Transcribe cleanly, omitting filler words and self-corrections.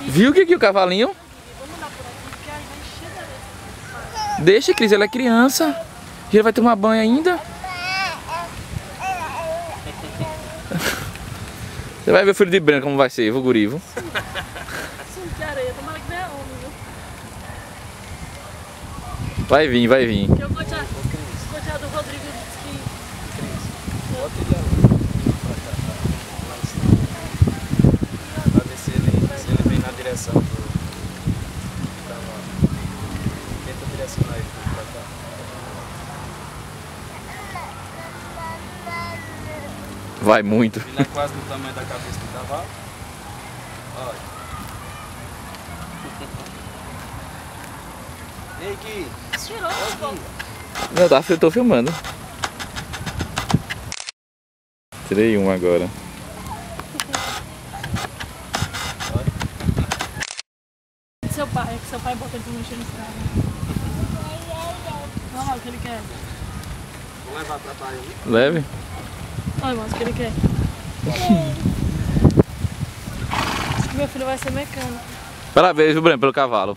Viu o que o cavalinho? Deixa, Cris, ela é criança. Já vai tomar banho ainda. Você vai ver o filho de branco como vai ser, o guri, viu? Sumo de areia, tomara que venha homem, viu? Vai vir, vai vir. Porque o coteado do Rodrigo disse que... Bota ele ali, pra cá, lá em cima. Pra ver se ele vem na direção do cavalo. Tenta direcionar ele pra cá. Vai muito. Ele é quase do tamanho da cabeça do cavalo. Olha. Ei, Gui. Cheiroso, pô. Não, tá, eu tô filmando. Tirei um agora. Seu pai, é que seu pai bota ele pra mexer no carro. Olha lá o que ele quer. Vamos levar pra praia ali? Leve. Olha, irmão, o que ele quer. Meu filho vai ser mecânico. Parabéns, viu, Breno, pelo cavalo.